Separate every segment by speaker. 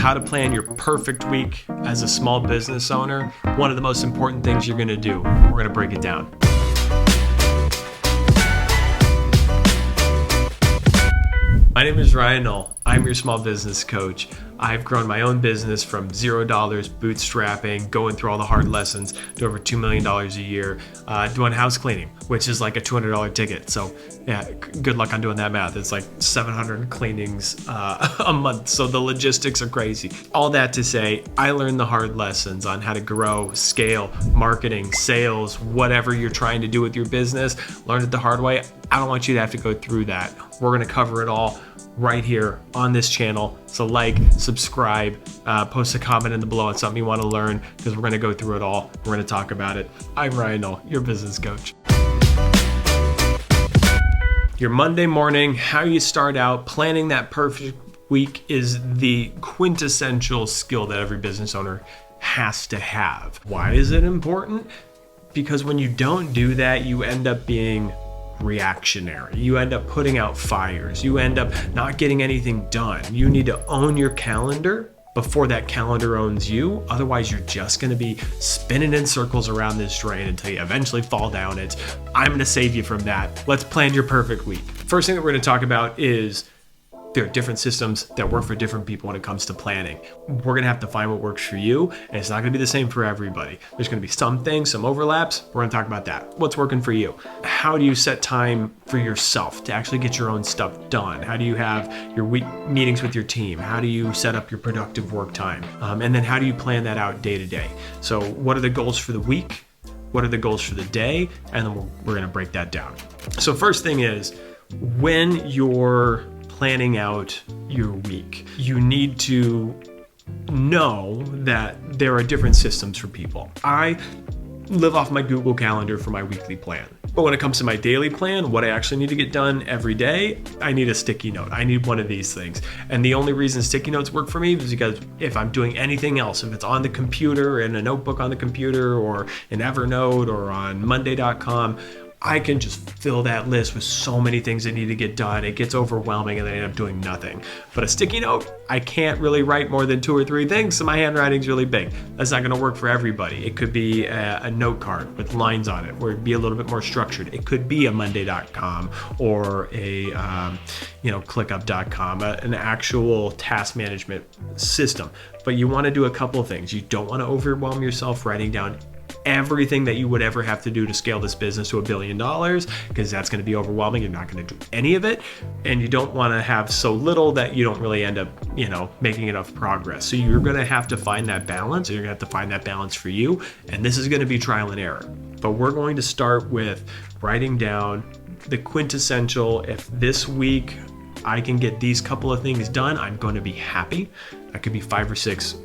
Speaker 1: how to plan your perfect week as a small business owner, one of the most important things you're gonna do. We're gonna break it down. My name is Ryan Knoll. I'm your small business coach. I've grown my own business from $0 bootstrapping, going through all the hard lessons, to over $2 million a year, doing house cleaning, which is like a $200 ticket. So yeah, good luck on doing that math. It's like 700 cleanings a month. So the logistics are crazy. All that to say, I learned the hard lessons on how to grow, scale, marketing, sales, whatever you're trying to do with your business. Learned it the hard way. I don't want you to have to go through that. We're gonna cover it all right here on this channel. So like, subscribe, post a comment in the below on something you want to learn, because we're going to go through it all. We're going to talk about it. I'm Ryan Knoll, your business coach. Your Monday morning, how you start out, planning that perfect week is the quintessential skill that every business owner has to have. Why is it important? Because when you don't do that, you end up being reactionary. You end up putting out fires. You end up not getting anything done. You need to own your calendar before that calendar owns you. Otherwise, you're just going to be spinning in circles around this drain until you eventually fall down it. I'm going to save you from that. Let's plan your perfect week. First thing that we're going to talk about is there are different systems that work for different people when it comes to planning. We're gonna have to find what works for you, and it's not gonna be the same for everybody. There's gonna be some things, some overlaps. We're gonna talk about that. What's working for you? How do you set time for yourself to actually get your own stuff done? How do you have your week meetings with your team? How do you set up your productive work time? And then how do you plan that out day to day? So what are the goals for the week? What are the goals for the day? And then we're gonna break that down. So first thing is, when you're planning out your week, you need to know that there are different systems for people. I live off my Google Calendar for my weekly plan. But when it comes to my daily plan, what I actually need to get done every day, I need a sticky note. I need one of these things. And the only reason sticky notes work for me is because if I'm doing anything else, if it's on the computer, in a notebook on the computer, or in Evernote, or on Monday.com, I can just fill that list with so many things that need to get done. It gets overwhelming and I end up doing nothing. But a sticky note, I can't really write more than 2 or 3 things, so my handwriting's really big. That's not gonna work for everybody. It could be a note card with lines on it, where it'd be a little bit more structured. It could be a Monday.com or a ClickUp.com, an actual task management system. But you wanna do a couple of things. You don't wanna overwhelm yourself writing down everything that you would ever have to do to scale this business to $1 billion, because that's going to be overwhelming. You're not going to do any of it, and you don't want to have so little that you don't really end up, making enough progress. So you're going to have to find that balance. You're going to have to find that balance for you, and this is going to be trial and error. But we're going to start with writing down the quintessential. If this week I can get these couple of things done, I'm going to be happy. That could be 5 or 6,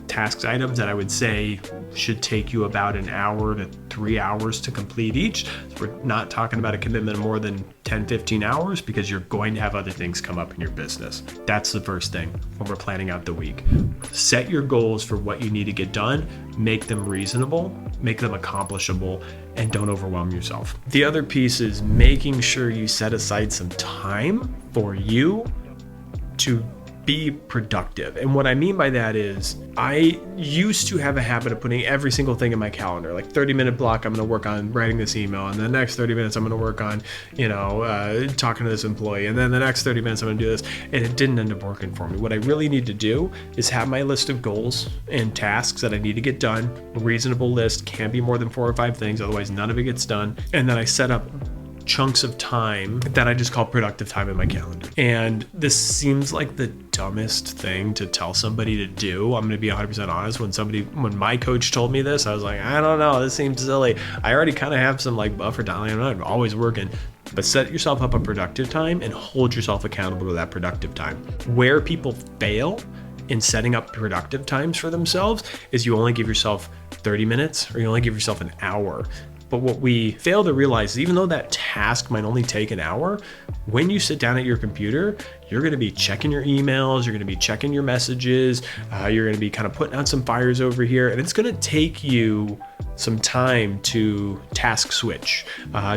Speaker 1: tasks items that I would say should take you about an hour to 3 hours to complete each. So we're not talking about a commitment of more than 10, 15 hours, because you're going to have other things come up in your business. That's the first thing when we're planning out the week. Set your goals for what you need to get done, make them reasonable, make them accomplishable, and don't overwhelm yourself. The other piece is making sure you set aside some time for you to be productive. And what I mean by that is, I used to have a habit of putting every single thing in my calendar, like 30-minute block, I'm going to work on writing this email, and the next 30 minutes I'm going to work on, talking to this employee, and then the next 30 minutes I'm going to do this. And it didn't end up working for me. What I really need to do is have my list of goals and tasks that I need to get done. A reasonable list, can't be more than 4 or 5 things, otherwise none of it gets done. And then I set up chunks of time that I just call productive time in my calendar. And this seems like the dumbest thing to tell somebody to do. I'm going to be 100% honest. When my coach told me this, I was like, I don't know, this seems silly. I already kind of have some buffer time. I'm always working. But set yourself up a productive time and hold yourself accountable to that productive time. Where people fail in setting up productive times for themselves is you only give yourself 30 minutes or you only give yourself an hour. But what we fail to realize is even though that task might only take an hour, when you sit down at your computer, you're going to be checking your emails, you're going to be checking your messages, you're going to be kind of putting out some fires over here, and it's going to take you some time to task switch,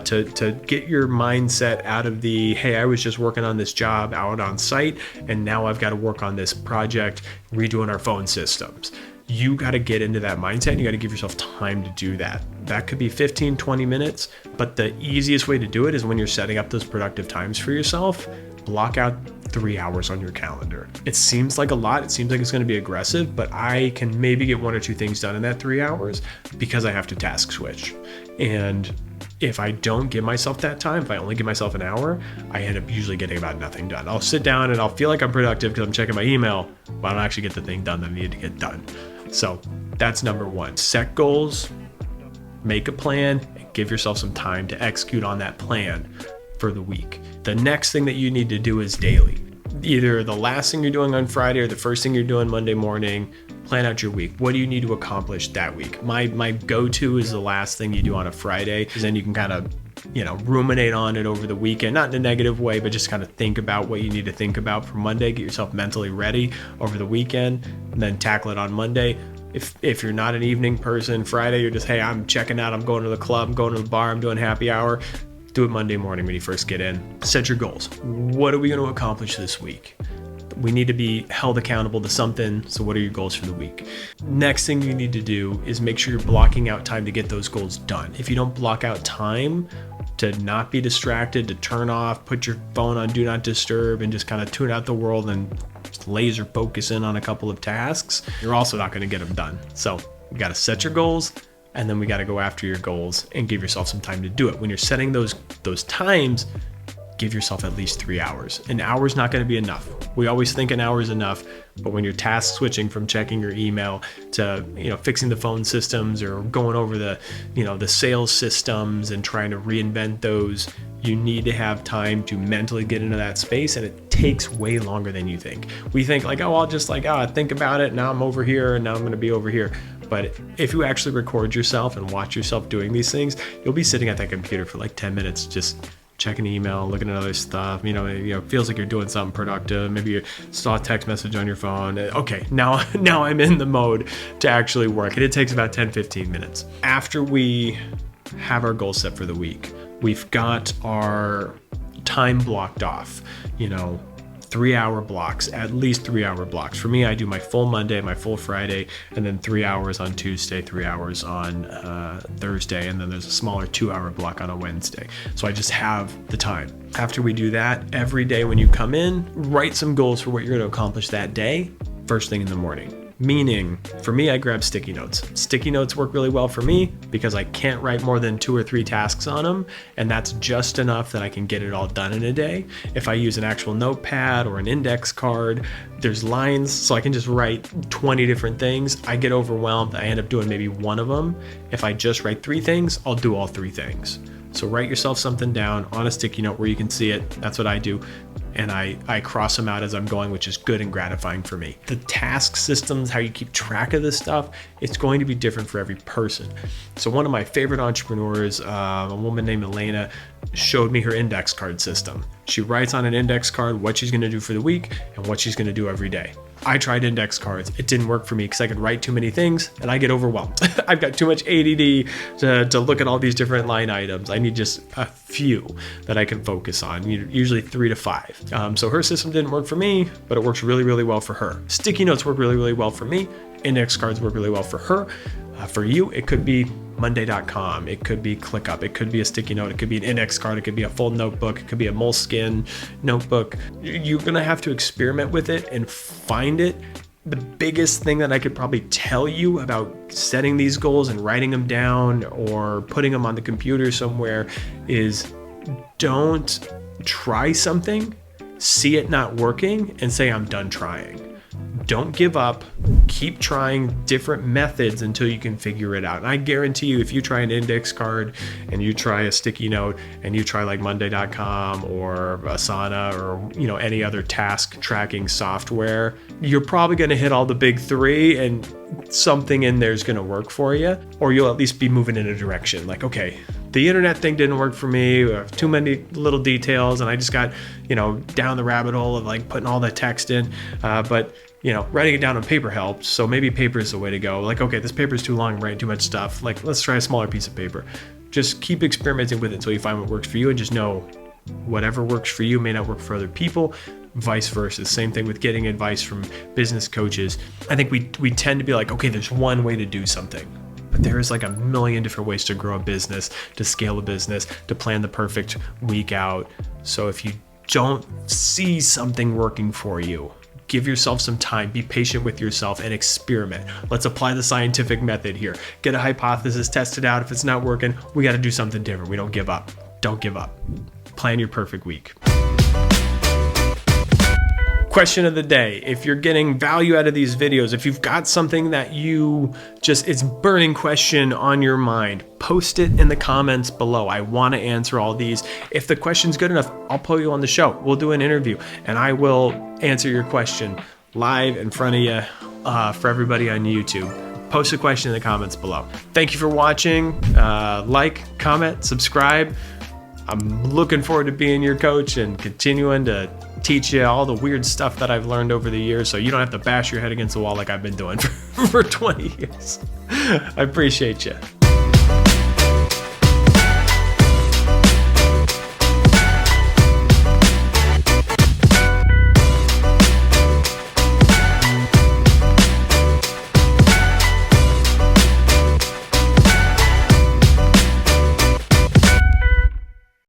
Speaker 1: to get your mindset out of the, hey, I was just working on this job out on site, and now I've got to work on this project, redoing our phone systems. You got to get into that mindset and you got to give yourself time to do that. That could be 15, 20 minutes, but the easiest way to do it is when you're setting up those productive times for yourself, block out 3 hours on your calendar. It seems like a lot. It seems like it's going to be aggressive, but I can maybe get 1 or 2 things done in that 3 hours because I have to task switch. And if I don't give myself that time, if I only give myself an hour, I end up usually getting about nothing done. I'll sit down and I'll feel like I'm productive because I'm checking my email, but I don't actually get the thing done that I need to get done. So that's number 1. Set goals, make a plan, and give yourself some time to execute on that plan for the week. The next thing that you need to do is daily. Either the last thing you're doing on Friday or the first thing you're doing Monday morning, plan out your week. What do you need to accomplish that week? My go-to is the last thing you do on a Friday, because then you can kind of ruminate on it over the weekend, not in a negative way, but just kind of think about what you need to think about for Monday, get yourself mentally ready over the weekend, and then tackle it on Monday. If you're not an evening person, Friday, you're just, hey, I'm checking out, I'm going to the club, I'm going to the bar, I'm doing happy hour. Do it Monday morning when you first get in. Set your goals. What are we going to accomplish this week? We need to be held accountable to something. So what are your goals for the week? Next thing you need to do is make sure you're blocking out time to get those goals done. If you don't block out time to not be distracted, to turn off, put your phone on do not disturb, and just kind of tune out the world and just laser focus in on a couple of tasks, you're also not going to get them done. So you got to set your goals, and then we got to go after your goals and give yourself some time to do it. When you're setting those times, give yourself at least 3 hours. An hour is not going to be enough. We always think an hour is enough, but when you're task switching from checking your email to fixing the phone systems or going over the sales systems and trying to reinvent those, you need to have time to mentally get into that space, and it takes way longer than you think. We think like, oh, I'll just think about it. Now I'm over here, and now I'm going to be over here. But if you actually record yourself and watch yourself doing these things, you'll be sitting at that computer for like 10 minutes just checking email, looking at other stuff. It feels like you're doing something productive. Maybe you saw a text message on your phone. Okay, now I'm in the mode to actually work. And it takes about 10-15 minutes. After we have our goals set for the week, we've got our time blocked off, 3-hour blocks, at least 3-hour blocks. For me, I do my full Monday, my full Friday, and then 3 hours on Tuesday, 3 hours on Thursday, and then there's a smaller 2-hour block on a Wednesday. So I just have the time. After we do that, every day when you come in, write some goals for what you're going to accomplish that day, first thing in the morning. Meaning, for me, I grab sticky notes. Sticky notes work really well for me because I can't write more than 2 or 3 tasks on them, and that's just enough that I can get it all done in a day. If I use an actual notepad or an index card, there's lines, so I can just write 20 different things. I get overwhelmed. I end up doing maybe one of them. If I just write 3 things, I'll do all 3 things. So write yourself something down on a sticky note where you can see it. That's what I do. And I cross them out as I'm going, which is good and gratifying for me. The task systems, how you keep track of this stuff, it's going to be different for every person. So one of my favorite entrepreneurs, a woman named Elena, showed me her index card system. She writes on an index card what she's going to do for the week and what she's going to do every day. I tried index cards. It didn't work for me because I could write too many things and I get overwhelmed. I've got too much ADD to look at all these different line items. I need just a few that I can focus on, usually 3 to 5. So her system didn't work for me, but it works really, really well for her. Sticky notes work really, really well for me. Index cards work really well for her. For you, it could be Monday.com. It could be ClickUp. It could be a sticky note. It could be an index card. It could be a full notebook. It could be a Moleskine notebook. You're going to have to experiment with it and find it. The biggest thing that I could probably tell you about setting these goals and writing them down or putting them on the computer somewhere is don't try something, see it not working, and say, I'm done trying. Don't give up. Keep trying different methods until you can figure it out. And I guarantee you, if you try an index card and you try a sticky note and you try like Monday.com or Asana or any other task tracking software, you're probably going to hit all the big three and something in there is going to work for you, or you'll at least be moving in a direction. Like, okay, the internet thing didn't work for me, or too many little details, and I just got, down the rabbit hole of like putting all the text in. But writing it down on paper helps. So maybe paper is the way to go. Like, okay, this paper is too long, I'm writing too much stuff. Like, let's try a smaller piece of paper. Just keep experimenting with it until you find what works for you, and just know whatever works for you may not work for other people, vice versa. Same thing with getting advice from business coaches. I think we tend to be like, okay, there's one way to do something. But there's like a million different ways to grow a business, to scale a business, to plan the perfect week out. So if you don't see something working for you, give yourself some time, be patient with yourself, and experiment. Let's apply the scientific method here. Get a hypothesis, test it out. If it's not working, we got to do something different. We don't give up. Don't give up. Plan your perfect week. Question of the day. If you're getting value out of these videos, if you've got something that it's burning question on your mind, post it in the comments below. I want to answer all these. If the question's good enough, I'll pull you on the show. We'll do an interview and I will answer your question live in front of you for everybody on YouTube. Post a question in the comments below. Thank you for watching. Like, comment, subscribe. I'm looking forward to being your coach and continuing to teach you all the weird stuff that I've learned over the years, so you don't have to bash your head against the wall like I've been doing for 20 years. I appreciate you.